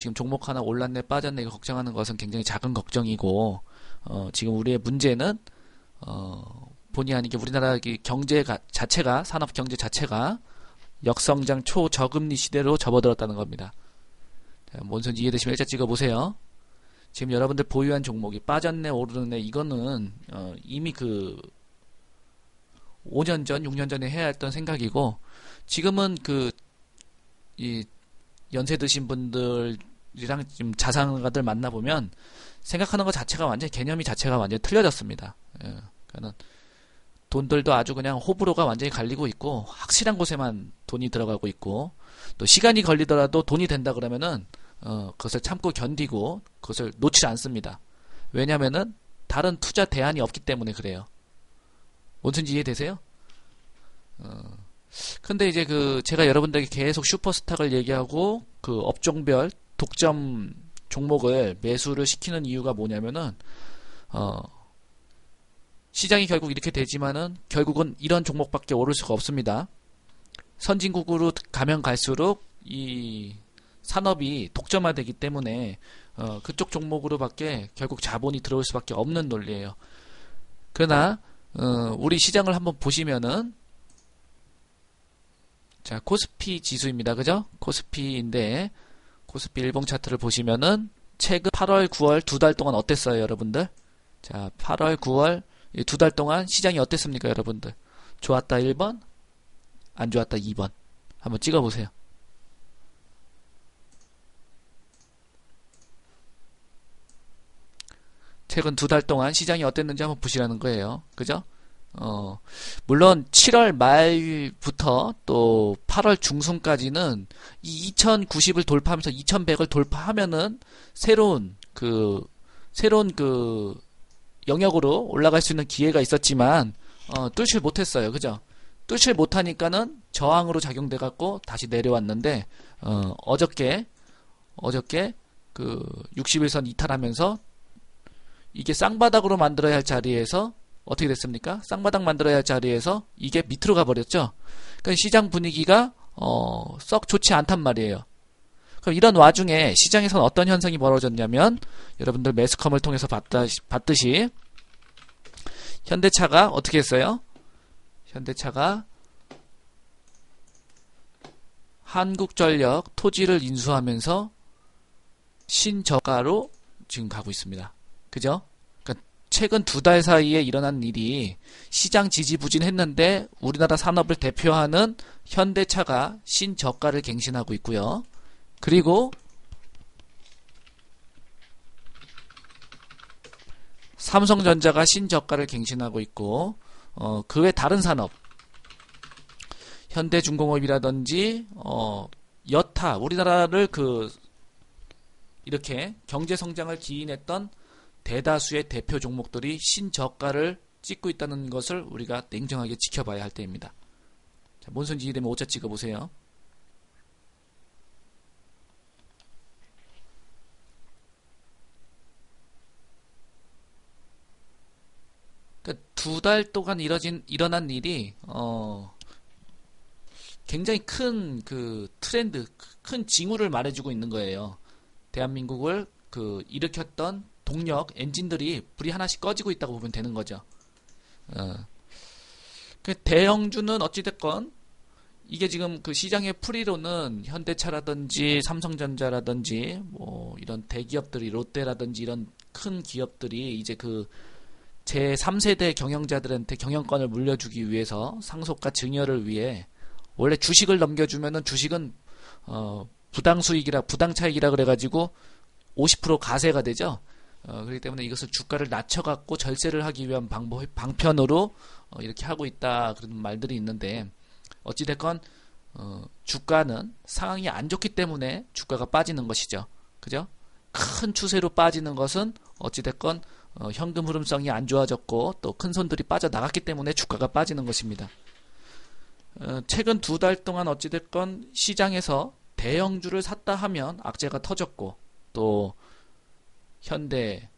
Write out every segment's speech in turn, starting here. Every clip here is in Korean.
지금 종목 하나 올랐네 빠졌네 이거 걱정하는 것은 굉장히 작은 걱정이고 지금 우리의 문제는 본의 아니게 우리나라 자체가 산업 경제 자체가 역성장 초저금리 시대로 접어들었다는 겁니다. 자, 뭔 소리인지 이해되시면 일자 찍어보세요. 지금 여러분들 보유한 종목이 빠졌네 오르네 이거는 이미 5년 전, 6년 전에 해야 했던 생각이고 지금은 이 연세 드신 분들이랑 지금 자산가들 만나보면 생각하는 것 자체가 개념이 자체가 완전히 틀려졌습니다. 그러니까는 돈들도 아주 그냥 호불호가 완전히 갈리고 있고 확실한 곳에만 돈이 들어가고 있고 또 시간이 걸리더라도 돈이 된다 그러면은 그것을 참고 견디고 그것을 놓지 않습니다. 왜냐면은 다른 투자 대안이 없기 때문에 그래요. 뭔지 이해되세요? 근데 이제 제가 여러분들에게 계속 슈퍼스탁을 얘기하고 업종별 독점 종목을 매수를 시키는 이유가 뭐냐면은 시장이 결국 이렇게 되지만은 결국은 이런 종목밖에 오를 수가 없습니다. 선진국으로 가면 갈수록 이 산업이 독점화되기 때문에 그쪽 종목으로밖에 결국 자본이 들어올 수밖에 없는 논리예요. 그러나 우리 시장을 한번 보시면은 자 코스피 지수입니다. 그죠? 코스피인데 코스피 일봉 차트를 보시면은 최근 8월, 9월 두 달 동안 어땠어요, 여러분들? 자 8월, 9월 두 달 동안 시장이 어땠습니까, 여러분들? 좋았다 1번, 안 좋았다 2번. 한번 찍어보세요. 최근 두 달 동안 시장이 어땠는지 한번 보시라는 거예요. 그죠? 물론 7월 말부터 또 8월 중순까지는 이 2090을 돌파하면서 2100을 돌파하면은 새로운 영역으로 올라갈 수 있는 기회가 있었지만 뚫질 못했어요. 그죠? 뚫질 못하니까는 저항으로 작용돼 갖고 다시 내려왔는데 어저께 60일선 이탈하면서 이게 쌍바닥으로 만들어야 할 자리에서 어떻게 됐습니까? 쌍바닥 만들어야 할 자리에서 이게 밑으로 가버렸죠. 그러니까 시장 분위기가 썩 좋지 않단 말이에요. 그럼 이런 와중에 시장에서는 어떤 현상이 벌어졌냐면 여러분들 매스컴을 통해서 봤듯이 현대차가 어떻게 했어요? 현대차가 한국전력 토지를 인수하면서 신저가로 지금 가고 있습니다. 그죠? 그러니까 최근 두 달 사이에 일어난 일이 시장 지지부진했는데 우리나라 산업을 대표하는 현대차가 신저가를 갱신하고 있고요. 그리고 삼성전자가 신저가를 갱신하고 있고 그 외 다른 산업 현대중공업이라든지 여타 우리나라를 이렇게 경제성장을 기인했던 대다수의 대표 종목들이 신저가를 찍고 있다는 것을 우리가 냉정하게 지켜봐야 할 때입니다. 자, 뭔 소리인지 이해되면 오차 찍어보세요. 그러니까 두 달 동안 일어난 일이 굉장히 큰 트렌드, 큰 징후를 말해주고 있는 거예요. 대한민국을 일으켰던 동력, 엔진들이 불이 하나씩 꺼지고 있다고 보면 되는 거죠. 대형주는 어찌됐건 이게 지금 시장의 풀이로는 현대차라든지 삼성전자라든지 뭐 이런 대기업들이 롯데라든지 이런 큰 기업들이 이제 제3세대 경영자들한테 경영권을 물려주기 위해서 상속과 증여를 위해 원래 주식을 넘겨주면은 주식은 부당차익이라 그래가지고 50% 가세가 되죠. 그렇기 때문에 이것을 주가를 낮춰갖고 절세를 하기 위한 방편으로 이렇게 하고 있다 그런 말들이 있는데 어찌됐건 주가는 상황이 안 좋기 때문에 주가가 빠지는 것이죠. 그죠? 큰 추세로 빠지는 것은 어찌됐건 현금 흐름성이 안 좋아졌고 또 큰 손들이 빠져나갔기 때문에 주가가 빠지는 것입니다. 최근 두 달 동안 어찌됐건 시장에서 대형주를 샀다 하면 악재가 터졌고 또 현대,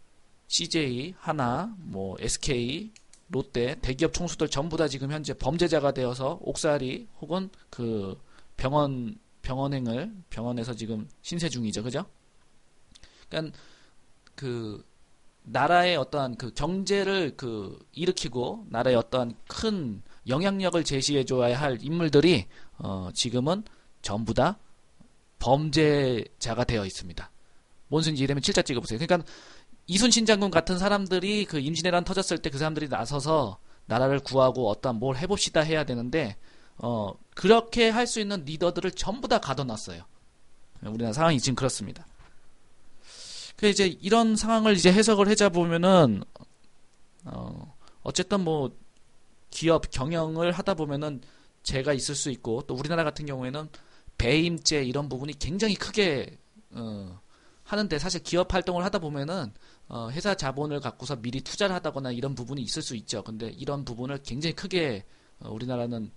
CJ, 하나, 뭐 SK, 롯데 대기업 총수들 전부 다 지금 현재 범죄자가 되어서 옥살이 혹은 병원에서 지금 신세 중이죠. 그죠? 그러니까 그 나라의 어떠한 그 경제를 그 일으키고 나라의 어떠한 큰 영향력을 제시해 줘야 할 인물들이 지금은 전부 다 범죄자가 되어 있습니다. 뭔 소리인지 이해되면 칠자 찍어보세요. 그러니까 이순신 장군 같은 사람들이 그 임진왜란 터졌을 때 그 사람들이 나서서 나라를 구하고 어떠한 뭘 해봅시다 해야 되는데 그렇게 할 수 있는 리더들을 전부 다 가둬놨어요. 우리나라 상황이 지금 그렇습니다. 그 이제 이런 상황을 이제 해석을 해자 보면은 어쨌든 뭐 기업 경영을 하다 보면은 죄가 있을 수 있고 또 우리나라 같은 경우에는 배임죄 이런 부분이 굉장히 크게 하는데 사실 기업 활동을 하다 보면은 회사 자본을 갖고서 미리 투자를 하다거나 이런 부분이 있을 수 있죠. 근데 이런 부분을 굉장히 크게 우리나라는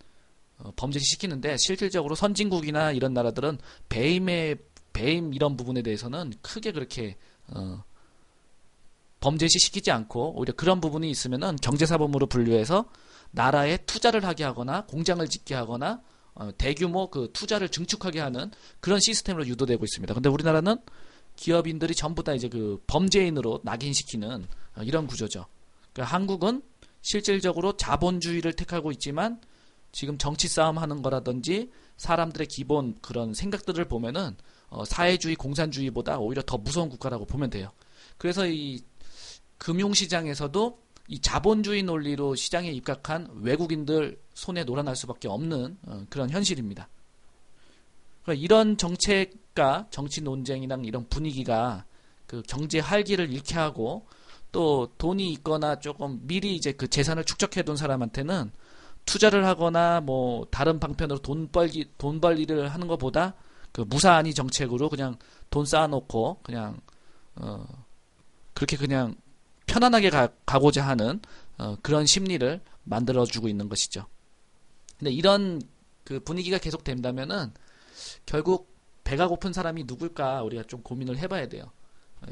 범죄시 시키는데 실질적으로 선진국이나 이런 나라들은 배임 이런 부분에 대해서는 크게 그렇게 범죄시 시키지 않고 오히려 그런 부분이 있으면은 경제사범으로 분류해서 나라에 투자를 하게 하거나 공장을 짓게 하거나 대규모 그 투자를 증축하게 하는 그런 시스템으로 유도되고 있습니다. 근데 우리나라는 기업인들이 전부 다 이제 그 범죄인으로 낙인시키는 이런 구조죠. 그러니까 한국은 실질적으로 자본주의를 택하고 있지만 지금 정치 싸움 하는 거라든지 사람들의 기본 그런 생각들을 보면은 사회주의, 공산주의보다 오히려 더 무서운 국가라고 보면 돼요. 그래서 이 금융시장에서도 이 자본주의 논리로 시장에 입각한 외국인들 손에 놀아날 수밖에 없는 그런 현실입니다. 그러니까 이런 정책과 정치 논쟁이나 이런 분위기가 그 경제 활기를 잃게 하고 또 돈이 있거나 조금 미리 이제 그 재산을 축적해둔 사람한테는 투자를 하거나 뭐 다른 방편으로 돈 벌 일을 하는 것보다 그 무사안이 정책으로 그냥 돈 쌓아놓고 그냥 그렇게 그냥 편안하게 가고자 하는 그런 심리를 만들어주고 있는 것이죠. 근데 이런 그 분위기가 계속 된다면은 결국 배가 고픈 사람이 누굴까 우리가 좀 고민을 해봐야 돼요.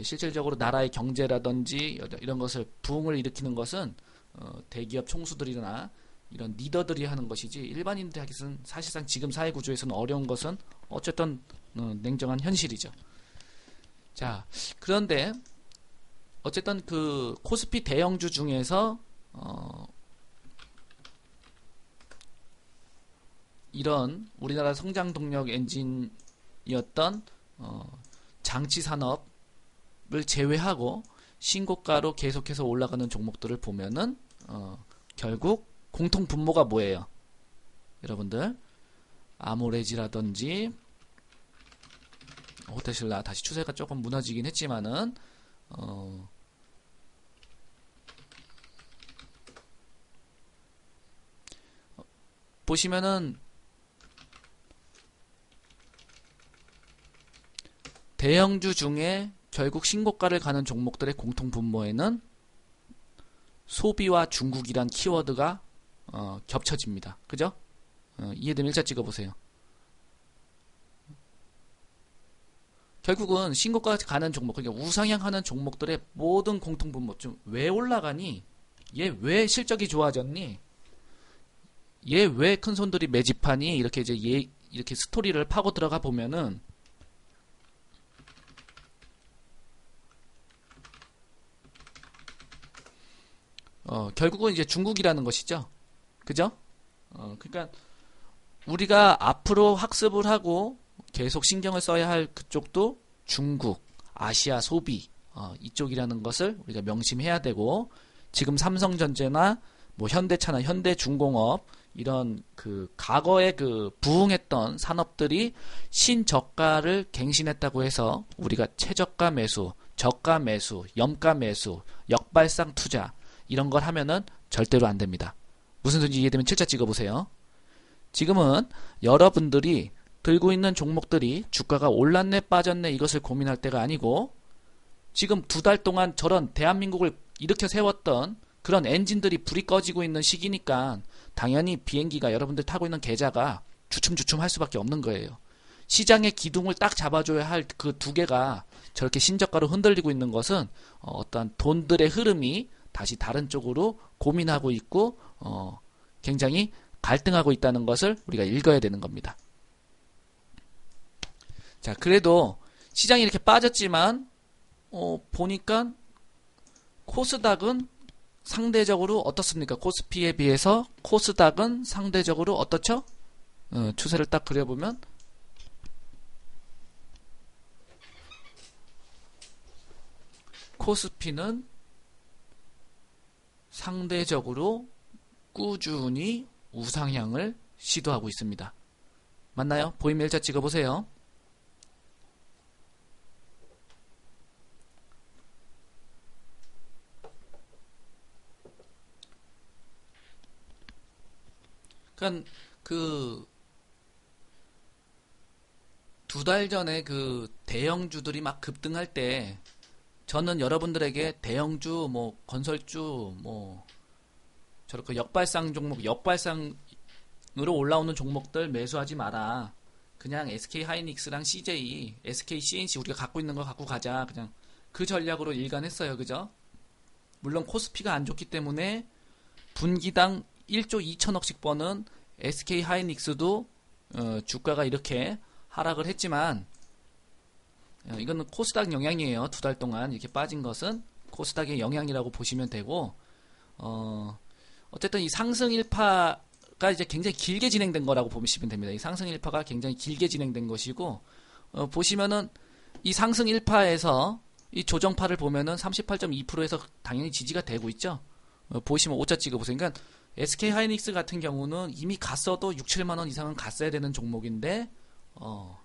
실질적으로 나라의 경제라든지 이런 것을 부흥을 일으키는 것은 대기업 총수들이나 이런 리더들이 하는 것이지 일반인들이 하기는 사실상 지금 사회 구조에서는 어려운 것은 어쨌든 냉정한 현실이죠. 자, 그런데 어쨌든 그 코스피 대형주 중에서 이런 우리나라 성장 동력 엔진이었던 장치 산업을 제외하고 신고가로 계속해서 올라가는 종목들을 보면은 결국 공통 분모가 뭐예요? 여러분들 아모레지라든지 호텔신라 다시 추세가 조금 무너지긴 했지만은 보시면은 대형주 중에 결국 신고가를 가는 종목들의 공통 분모에는 소비와 중국이란 키워드가 겹쳐집니다. 그죠? 이해되면 일자 찍어보세요. 결국은 신고가 가는 종목, 그러니까 우상향하는 종목들의 모든 공통 분모, 좀 왜 올라가니? 얘 왜 실적이 좋아졌니? 얘 왜 큰손들이 매집하니? 이렇게 이제 이렇게 스토리를 파고 들어가 보면은 결국은 이제 중국이라는 것이죠. 그죠? 그러니까 우리가 앞으로 학습을 하고 계속 신경을 써야 할 그쪽도 중국, 아시아 소비 이쪽이라는 것을 우리가 명심해야 되고 지금 삼성전자나 뭐 현대차나 현대중공업 이런 그 과거에 그 부흥했던 산업들이 신저가를 갱신했다고 해서 우리가 최저가 매수, 저가 매수, 염가 매수, 역발상 투자 이런 걸 하면은 절대로 안 됩니다. 무슨 소리인지 이해되면 칠자 찍어보세요. 지금은 여러분들이 들고 있는 종목들이 주가가 올랐네 빠졌네 이것을 고민할 때가 아니고 지금 2달 동안 저런 대한민국을 일으켜 세웠던 그런 엔진들이 불이 꺼지고 있는 시기니까 당연히 비행기가 여러분들 타고 있는 계좌가 주춤주춤 할 수밖에 없는 거예요. 시장의 기둥을 딱 잡아줘야 할 그 두 개가 저렇게 신저가로 흔들리고 있는 것은 어떤 돈들의 흐름이 다시 다른 쪽으로 고민하고 있고 굉장히 갈등하고 있다는 것을 우리가 읽어야 되는 겁니다. 자, 그래도 시장이 이렇게 빠졌지만 보니까 코스닥은 상대적으로 어떻습니까? 코스피에 비해서 코스닥은 상대적으로 어떻죠? 추세를 딱 그려보면 코스피는 상대적으로 꾸준히 우상향을 시도하고 있습니다. 맞나요? 보이면 일자 찍어보세요. 그러니까 그 두 달 전에 그 대형주들이 막 급등할 때 저는 여러분들에게 대형주, 뭐 건설주, 뭐 저렇게 역발상 종목, 역발상으로 올라오는 종목들 매수하지 마라. 그냥 SK 하이닉스랑 CJ, SK CNC 우리가 갖고 있는 거 갖고 가자. 그냥 그 전략으로 일관했어요. 그죠? 물론 코스피가 안 좋기 때문에 분기당 1조 2천억씩 버는 SK 하이닉스도 주가가 이렇게 하락을 했지만 이거는 코스닥 영향이에요. 두 달 동안 이렇게 빠진 것은 코스닥의 영향이라고 보시면 되고 어쨌든 이 상승 일파가 이제 굉장히 길게 진행된 거라고 보시면 됩니다. 이 상승 일파가 굉장히 길게 진행된 것이고 보시면은 이 상승 일파에서 이 조정파를 보면은 38.2%에서 당연히 지지가 되고 있죠. 보시면 오차 찍어보세요. 그러니까 SK 하이닉스 같은 경우는 이미 갔어도 6, 7만 원 이상은 갔어야 되는 종목인데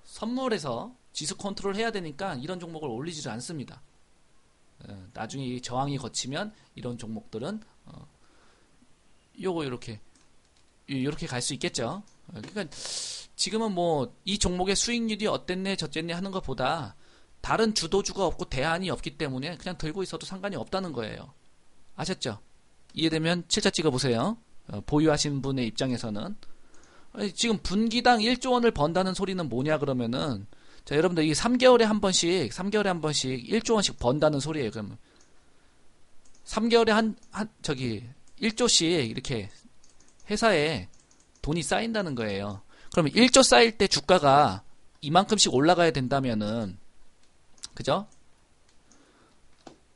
선물에서 지수 컨트롤 해야 되니까 이런 종목을 올리지도 않습니다. 나중에 이 저항이 거치면 이런 종목들은 요거 이렇게 갈 수 있겠죠. 그러니까 지금은 뭐 이 종목의 수익률이 어땠네 저쨌네 하는 것보다 다른 주도주가 없고 대안이 없기 때문에 그냥 들고 있어도 상관이 없다는 거예요. 아셨죠? 이해되면 7자 찍어보세요. 보유하신 분의 입장에서는 지금 분기당 1조 원을 번다는 소리는 뭐냐 그러면은 자 여러분들 이게 3개월에 한 번씩 1조 원씩 번다는 소리예요. 그러면 3개월에 저기 1조씩 이렇게 회사에 돈이 쌓인다는 거예요. 그러면 1조 쌓일 때 주가가 이만큼씩 올라가야 된다면은 그죠?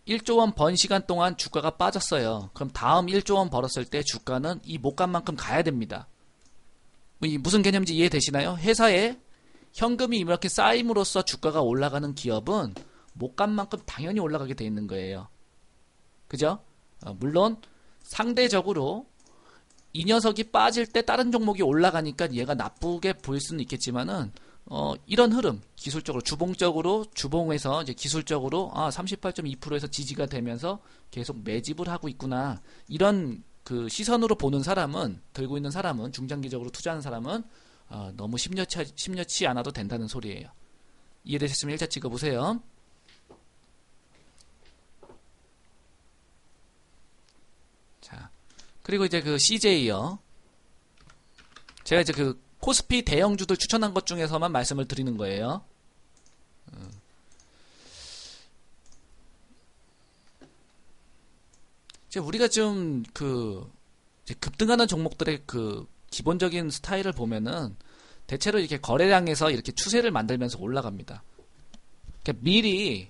1조 원 번 시간 동안 주가가 빠졌어요. 그럼 다음 1조 원 벌었을 때 주가는 이 목값만큼 가야 됩니다. 무슨 개념인지 이해되시나요? 회사에 현금이 이렇게 쌓임으로써 주가가 올라가는 기업은 목값만큼 당연히 올라가게 돼 있는 거예요. 그죠? 물론 상대적으로 이 녀석이 빠질 때 다른 종목이 올라가니까 얘가 나쁘게 보일 수는 있겠지만은 이런 흐름 기술적으로 주봉에서 이제 기술적으로 38.2%에서 지지가 되면서 계속 매집을 하고 있구나. 이런 그 시선으로 보는 사람은 들고 있는 사람은 중장기적으로 투자하는 사람은 너무 심려치 않아도 된다는 소리예요. 이해되셨으면 1차 찍어보세요. 자, 그리고 이제 그 CJ요. 제가 이제 그 코스피 대형주들 추천한 것 중에서만 말씀을 드리는 거예요. 이제 우리가 좀 그 급등하는 종목들의 그 기본적인 스타일을 보면은 대체로 이렇게 거래량에서 이렇게 추세를 만들면서 올라갑니다. 그러니까 미리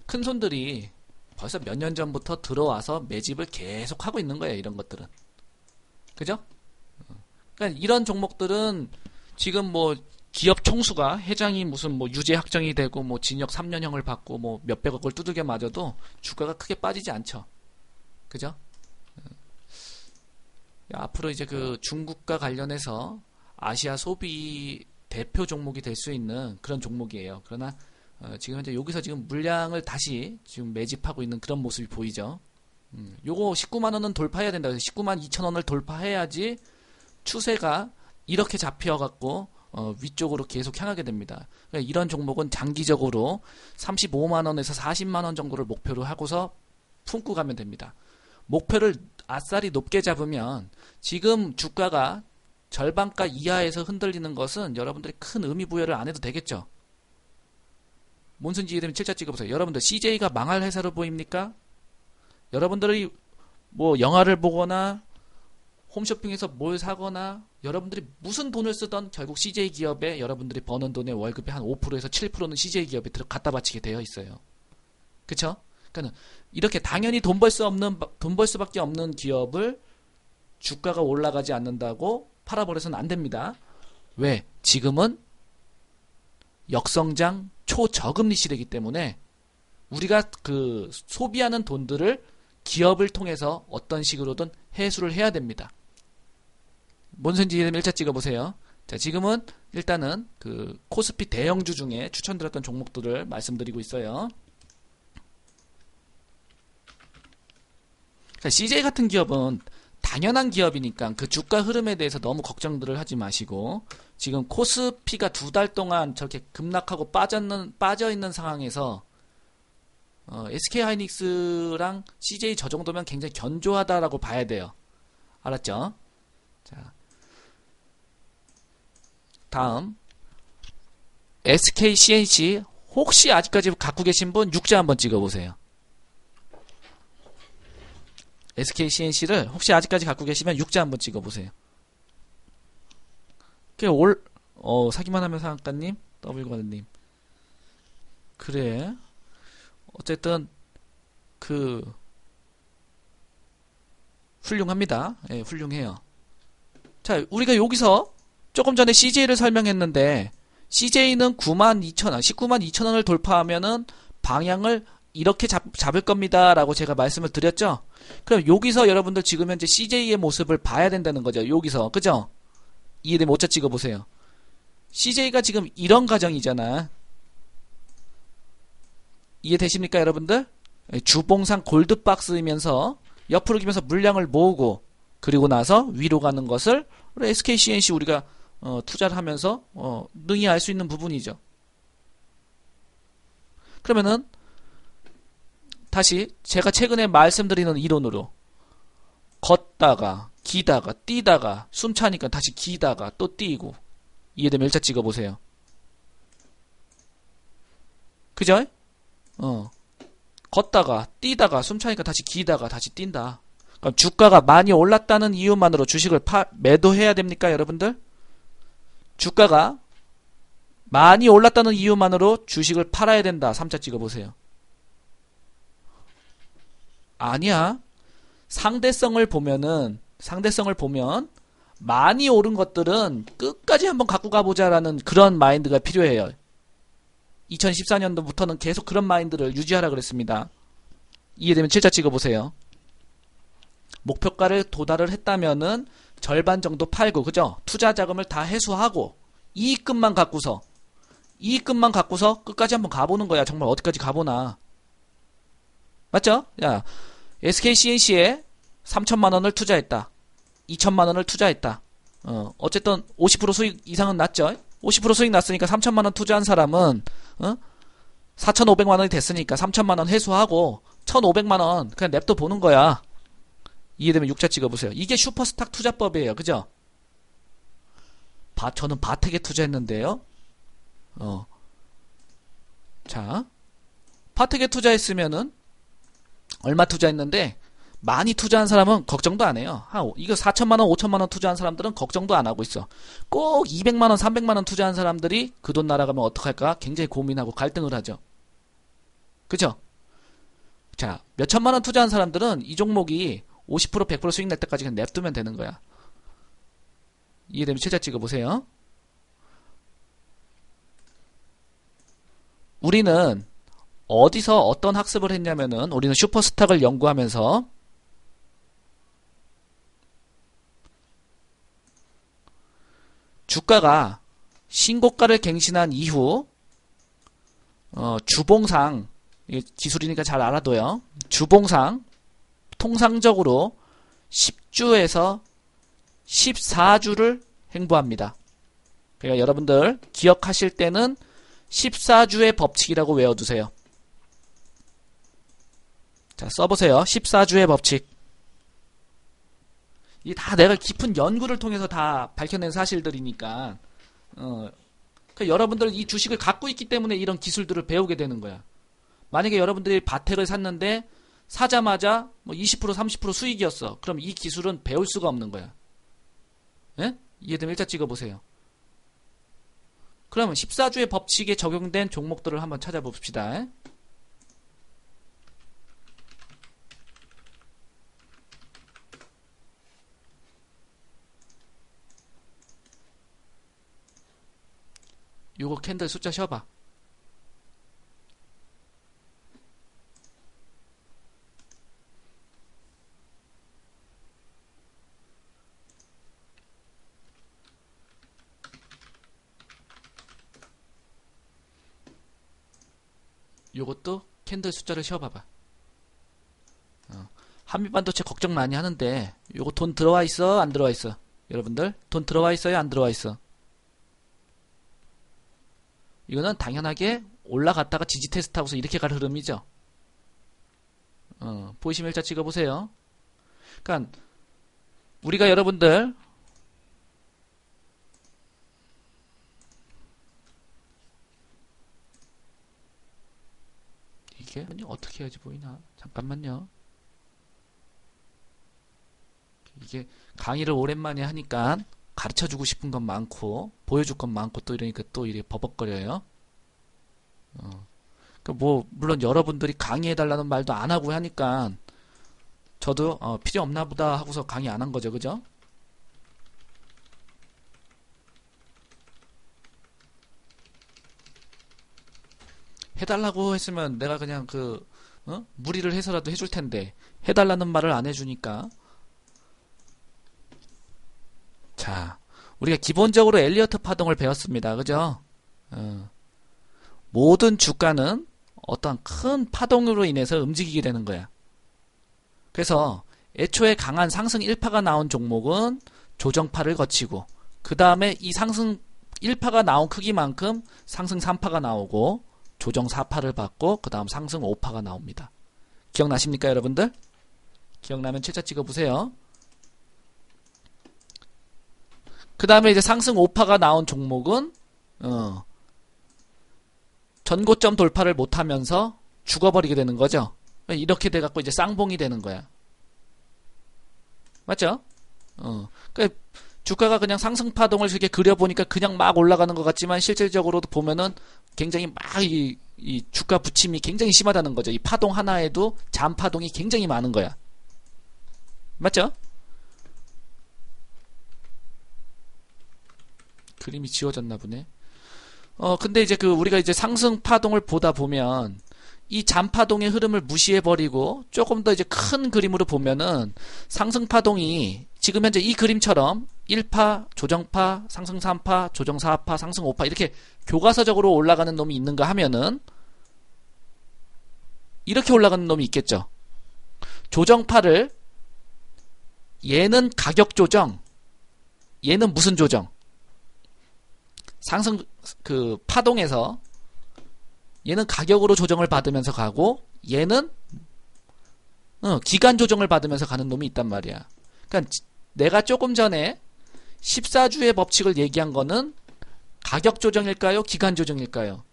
큰 손들이 벌써 몇 년 전부터 들어와서 매집을 계속 하고 있는 거예요. 이런 것들은. 그죠? 그러니까 이런 종목들은 지금 뭐 기업 총수가 회장이 무슨 뭐 유죄 확정이 되고 뭐 징역 3년형을 받고 뭐 몇백억을 두들겨 맞아도 주가가 크게 빠지지 않죠. 그죠? 앞으로 이제 그 중국과 관련해서 아시아 소비 대표 종목이 될 수 있는 그런 종목이에요. 그러나 지금 현재 여기서 지금 물량을 다시 지금 매집하고 있는 그런 모습이 보이죠. 요거 19만 원은 돌파해야 된다. 19만 2천 원을 돌파해야지 추세가 이렇게 잡혀갖고 위쪽으로 계속 향하게 됩니다. 그러니까 이런 종목은 장기적으로 35만 원에서 40만 원 정도를 목표로 하고서 품고 가면 됩니다. 목표를 아싸리 높게 잡으면 지금 주가가 절반가 이하에서 흔들리는 것은 여러분들이 큰 의미 부여를 안 해도 되겠죠. 뭔순지 이해되면 7자 찍어보세요. 여러분들 CJ가 망할 회사로 보입니까? 여러분들이 뭐 영화를 보거나 홈쇼핑에서 뭘 사거나 여러분들이 무슨 돈을 쓰던 결국 CJ 기업에 여러분들이 버는 돈의 월급의 한 5%에서 7%는 CJ 기업에 갖다 바치게 되어 있어요. 그쵸? 그러니까 이렇게 당연히 돈 벌 수밖에 없는 기업을 주가가 올라가지 않는다고 팔아버려서는 안 됩니다. 왜? 지금은 역성장 초저금리 시대이기 때문에 우리가 그 소비하는 돈들을 기업을 통해서 어떤 식으로든 회수를 해야 됩니다. 뭔 소리인지 이해되면 1차 찍어보세요. 자, 지금은 일단은 그 코스피 대형주 중에 추천드렸던 종목들을 말씀드리고 있어요. 자, CJ 같은 기업은 당연한 기업이니까 그 주가 흐름에 대해서 너무 걱정들을 하지 마시고, 지금 코스피가 2달 동안 저렇게 급락하고 빠져있는 상황에서 SK하이닉스랑 CJ 저 정도면 굉장히 견조하다라고 봐야 돼요. 알았죠? 자, 다음 SK CNC 혹시 아직까지 갖고 계신 분 육자 한번 찍어보세요. SK CNC를 혹시 아직까지 갖고 계시면 육자 한번 찍어보세요. 사기만 하면 상한가님, 더블관님. 그래. 어쨌든 훌륭합니다. 예, 훌륭해요. 자, 우리가 여기서 조금 전에 CJ를 설명했는데 CJ는 92,000원, 192,000원을 돌파하면은 방향을 이렇게 잡을 겁니다 라고 제가 말씀을 드렸죠. 그럼 여기서 여러분들 지금 현재 CJ의 모습을 봐야 된다는 거죠. 여기서, 그죠? 이해되면 오차 찍어보세요. CJ가 지금 이런 과정이잖아. 이해되십니까 여러분들? 주봉상 골드박스이면서 옆으로 기면서 물량을 모으고 그리고 나서 위로 가는 것을 SKCNC 우리가 투자를 하면서 능히 알 수 있는 부분이죠. 그러면은 다시 제가 최근에 말씀드리는 이론으로 걷다가 기다가 뛰다가 숨 차니까 다시 기다가 또 뛰고, 이해되면 1차 찍어보세요. 그죠? 걷다가 뛰다가 숨 차니까 다시 기다가 다시 뛴다. 그럼 주가가 많이 올랐다는 이유만으로 주식을 매도해야 됩니까 여러분들? 주가가 많이 올랐다는 이유만으로 주식을 팔아야 된다. 3차 찍어보세요. 아니야. 상대성을 보면 많이 오른 것들은 끝까지 한번 갖고 가보자라는 그런 마인드가 필요해요. 2014년도부터는 계속 그런 마인드를 유지하라 그랬습니다. 이해되면 7자 찍어보세요. 목표가를 도달을 했다면은 절반 정도 팔고, 그죠? 투자 자금을 다 회수하고 이익금만 갖고서 끝까지 한번 가보는 거야. 정말 어디까지 가보나. 맞죠? 야, SKCNC에 3천만원을 투자했다. 2천만원을 투자했다. 어쨌든 50% 수익 이상은 났죠? 50% 수익 났으니까 3천만원 투자한 사람은 4,500만원이 됐으니까 3천만원 회수하고 1,500만원 그냥 냅둬 보는 거야. 이해되면 6자 찍어보세요. 이게 슈퍼스탁 투자법이에요. 그죠? 저는 바텍에 투자했는데요. 자, 바텍에 투자했으면은 얼마 투자했는데 많이 투자한 사람은 걱정도 안 해요. 이거 4천만원, 5천만원 투자한 사람들은 걱정도 안 하고 있어. 꼭 200만원, 300만원 투자한 사람들이 그 돈 날아가면 어떡할까? 굉장히 고민하고 갈등을 하죠. 그죠? 자, 몇 천만원 투자한 사람들은 이 종목이 50%, 100% 수익 낼 때까지 그냥 냅두면 되는 거야. 이해되면 최자 찍어보세요. 우리는 어디서 어떤 학습을 했냐면은 우리는 슈퍼스탁을 연구하면서 주가가 신고가를 갱신한 이후 주봉상, 기술이니까 잘 알아둬요. 주봉상 통상적으로 10주에서 14주를 행보합니다. 그러니까 여러분들 기억하실 때는 14주의 법칙이라고 외워두세요. 자, 써보세요. 14주의 법칙. 이게 다 내가 깊은 연구를 통해서 다 밝혀낸 사실들이니까 그러니까 여러분들 이 주식을 갖고 있기 때문에 이런 기술들을 배우게 되는 거야. 만약에 여러분들이 바텍을 샀는데 사자마자 뭐 20% 30% 수익이었어. 그럼 이 기술은 배울 수가 없는 거야. 예? 이해되면 일자 찍어보세요. 그러면 14주의 법칙에 적용된 종목들을 한번 찾아봅시다. 요거 캔들 숫자 쉬어봐. 요것도 캔들 숫자를 쉬어봐봐. 한미반도체 걱정 많이 하는데 요거 돈 들어와 있어? 안 들어와 있어? 여러분들 돈 들어와 있어요? 안 들어와 있어? 이거는 당연하게 올라갔다가 지지 테스트하고서 이렇게 갈 흐름이죠. 보이시면 일자 찍어보세요. 그러니까 우리가 여러분들 이게 어떻게 해야지 보이나? 잠깐만요. 이게 강의를 오랜만에 하니까 가르쳐주고 싶은 건 많고 보여줄 건 많고 또 이러니까 또 이렇게 버벅거려요. 뭐 물론 여러분들이 강의해달라는 말도 안 하고 하니까 저도 필요 없나 보다 하고서 강의 안 한 거죠, 그죠? 해달라고 했으면 내가 그냥 무리를 해서라도 해줄 텐데 해달라는 말을 안 해주니까. 자, 우리가 기본적으로 엘리어트 파동을 배웠습니다. 그죠? 모든 주가는 어떤 큰 파동으로 인해서 움직이게 되는 거야. 그래서 애초에 강한 상승 1파가 나온 종목은 조정파를 거치고 그 다음에 이 상승 1파가 나온 크기만큼 상승 3파가 나오고 조정 4파를 받고 그 다음 상승 5파가 나옵니다. 기억나십니까 여러분들? 기억나면 채자 찍어보세요. 그 다음에 이제 상승 5파가 나온 종목은 전고점 돌파를 못하면서 죽어버리게 되는 거죠. 이렇게 돼갖고 이제 쌍봉이 되는 거야. 맞죠? 그러니까 주가가 그냥 상승 파동을 이렇게 그려보니까 그냥 막 올라가는 것 같지만 실질적으로도 보면은 굉장히 막 이 주가 부침이 굉장히 심하다는 거죠. 이 파동 하나에도 잔파동이 굉장히 많은 거야. 맞죠? 그림이 지워졌나 보네. 근데 이제 우리가 이제 상승 파동을 보다 보면 이 잔파동의 흐름을 무시해버리고 조금 더 이제 큰 그림으로 보면은 상승 파동이 지금 현재 이 그림처럼 1파, 조정파, 상승 3파, 조정 4파, 상승 5파 이렇게 교과서적으로 올라가는 놈이 있는가 하면은 이렇게 올라가는 놈이 있겠죠. 조정파를 얘는 가격 조정, 얘는 무슨 조정? 상승 파동에서 얘는 가격으로 조정을 받으면서 가고 얘는 기간 조정을 받으면서 가는 놈이 있단 말이야. 그러니까 내가 조금 전에 14주의 법칙을 얘기한 거는 가격 조정일까요? 기간 조정일까요?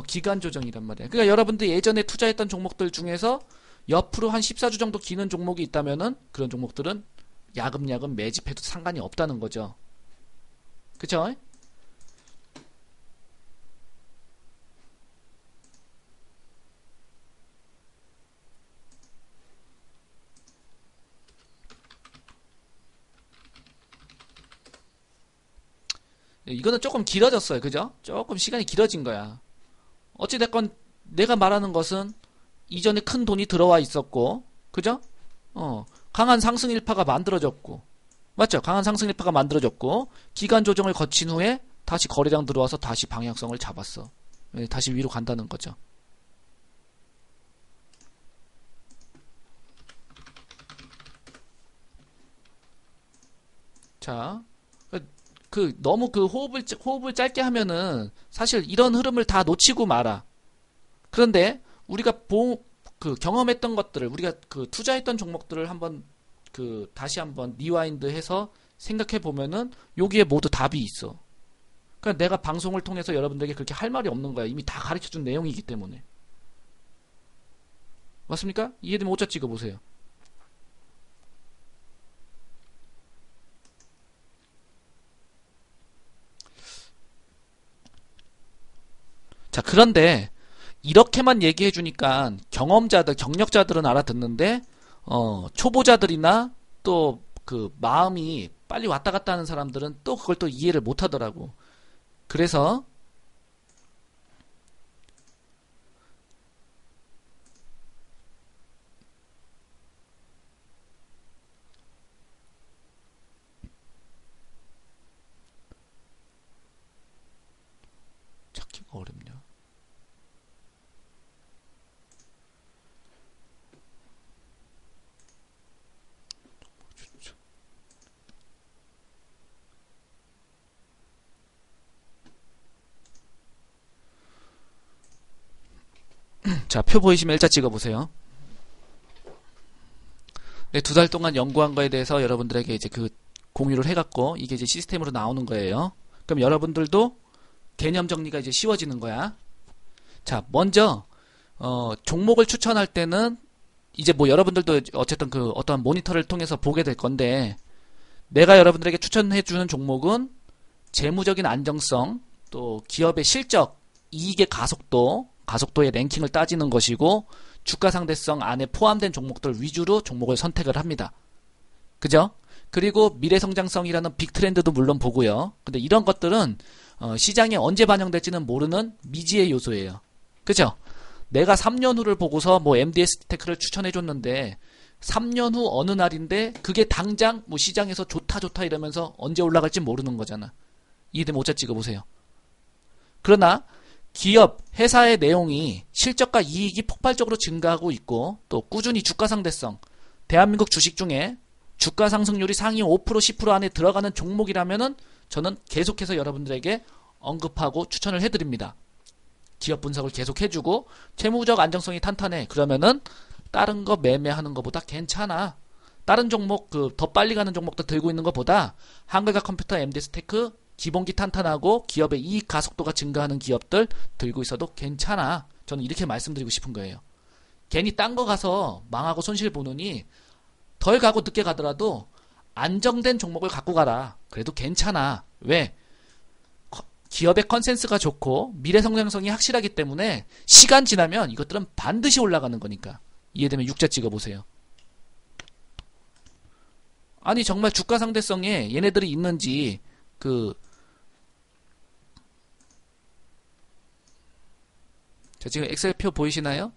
기간 조정이란 말이야. 그러니까 여러분들 예전에 투자했던 종목들 중에서 옆으로 한 14주 정도 기는 종목이 있다면은 그런 종목들은 야금야금 매집해도 상관이 없다는 거죠. 그쵸? 이거는 조금 길어졌어요. 그죠? 조금 시간이 길어진 거야. 어찌됐건 내가 말하는 것은 이전에 큰 돈이 들어와 있었고, 그죠? 강한 상승 일파가 만들어졌고, 맞죠? 강한 상승 일파가 만들어졌고, 기간 조정을 거친 후에 다시 거래량 들어와서 다시 방향성을 잡았어. 다시 위로 간다는 거죠. 자, 너무 호흡을 짧게 하면은 사실 이런 흐름을 다 놓치고 말아. 그런데 우리가 경험했던 것들을 우리가 투자했던 종목들을 한번 다시 한번 리와인드해서 생각해 보면은 여기에 모두 답이 있어. 그러니까 내가 방송을 통해서 여러분들에게 그렇게 할 말이 없는 거야. 이미 다 가르쳐 준 내용이기 때문에. 맞습니까? 이해되면 오자 찍어 보세요. 자, 그런데 이렇게만 얘기해 주니까 경험자들, 경력자들은 알아듣는데 초보자들이나 또 그 마음이 빨리 왔다 갔다 하는 사람들은 또 그걸 또 이해를 못 하더라고. 그래서 찾기가 어렵냐? 자, 표 보이시면 일자 찍어보세요. 네, 2달 동안 연구한 거에 대해서 여러분들에게 이제 그 공유를 해갖고 이게 이제 시스템으로 나오는 거예요. 그럼 여러분들도 개념 정리가 이제 쉬워지는 거야. 자, 먼저 종목을 추천할 때는 이제 뭐 여러분들도 어쨌든 그 어떠한 모니터를 통해서 보게 될 건데 내가 여러분들에게 추천해주는 종목은 재무적인 안정성, 또 기업의 실적, 이익의 가속도의 랭킹을 따지는 것이고 주가 상대성 안에 포함된 종목들 위주로 종목을 선택을 합니다. 그죠? 그리고 미래성장성이라는 빅트렌드도 물론 보고요. 근데 이런 것들은 시장에 언제 반영될지는 모르는 미지의 요소예요. 그죠? 내가 3년 후를 보고서 뭐 MDS 테크를 추천해줬는데 3년 후 어느 날인데 그게 당장 뭐 시장에서 좋다 이러면서 언제 올라갈지 모르는 거잖아. 이해되면 오차 찍어보세요. 그러나 기업, 회사의 내용이 실적과 이익이 폭발적으로 증가하고 있고 또 꾸준히 주가 상대성, 대한민국 주식 중에 주가 상승률이 상위 5%, 10% 안에 들어가는 종목이라면은 저는 계속해서 여러분들에게 언급하고 추천을 해드립니다. 기업 분석을 계속 해주고 채무적 안정성이 탄탄해. 그러면은 다른 거 매매하는 것보다 괜찮아. 다른 종목 더 빨리 가는 종목도 들고 있는 것보다 한글과 컴퓨터, MDS 테크 기본기 탄탄하고 기업의 이익 가속도가 증가하는 기업들 들고 있어도 괜찮아. 저는 이렇게 말씀드리고 싶은 거예요. 괜히 딴 거 가서 망하고 손실 보느니 덜 가고 늦게 가더라도 안정된 종목을 갖고 가라. 그래도 괜찮아. 왜? 기업의 컨센스가 좋고 미래 성장성이 확실하기 때문에 시간 지나면 이것들은 반드시 올라가는 거니까. 이해되면 육자 찍어보세요. 아니 정말 주가 상대성에 얘네들이 있는지 자, 지금 엑셀표 보이시나요?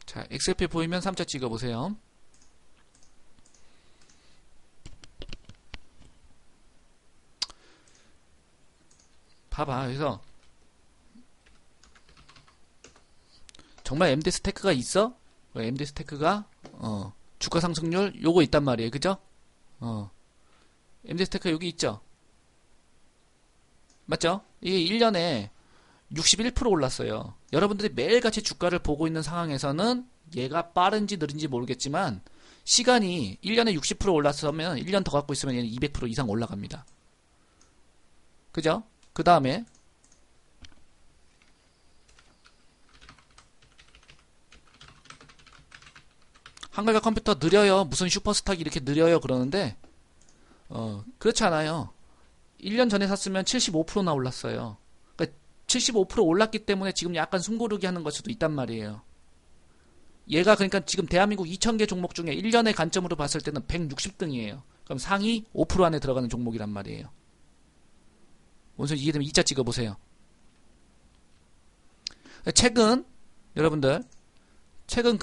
자, 엑셀표 보이면 3자 찍어보세요. 봐봐. 그래서 정말 MDS 테크가 있어? MDS 테크가 주가 상승률 요거 있단 말이에요. 그죠? MDS 테크 여기 있죠? 맞죠? 이게 1년에 61% 올랐어요. 여러분들이 매일같이 주가를 보고 있는 상황에서는 얘가 빠른지 느린지 모르겠지만 시간이 1년에 60% 올랐으면 1년 더 갖고 있으면 얘는 200% 이상 올라갑니다. 그죠? 그 다음에 한글과 컴퓨터 느려요. 무슨 슈퍼스탁이 이렇게 느려요. 그러는데 그렇지 않아요. 1년 전에 샀으면 75%나 올랐어요. 그러니까 75% 올랐기 때문에 지금 약간 숨고르기 하는 걸 수도 있단 말이에요. 얘가 그러니까 지금 대한민국 2000개 종목 중에 1년의 관점으로 봤을 때는 160등이에요. 그럼 상위 5% 안에 들어가는 종목이란 말이에요. 원소 이해되면 2자 찍어보세요. 최근 여러분들 최근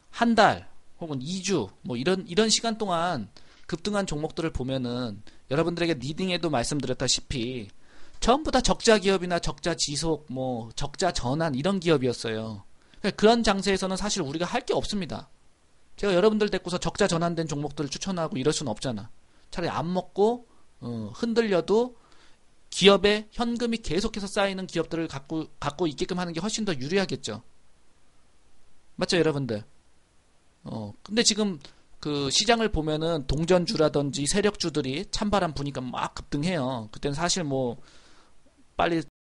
한 달 혹은 2주 뭐 이런 시간 동안 급등한 종목들을 보면은 여러분들에게 리딩에도 말씀드렸다시피 전부 다 적자 기업이나 적자 지속 뭐 적자 전환 이런 기업이었어요. 그런 장세에서는 사실 우리가 할 게 없습니다. 제가 여러분들 데리고서 적자 전환된 종목들을 추천하고 이럴 수는 없잖아. 차라리 안 먹고 흔들려도 기업에 현금이 계속해서 쌓이는 기업들을 갖고 있게끔 하는 게 훨씬 더 유리하겠죠. 맞죠, 여러분들? 근데 지금 그 시장을 보면은 동전주라든지 세력주들이 찬바람 부니까 막 급등해요. 그때는 사실 뭐 빨리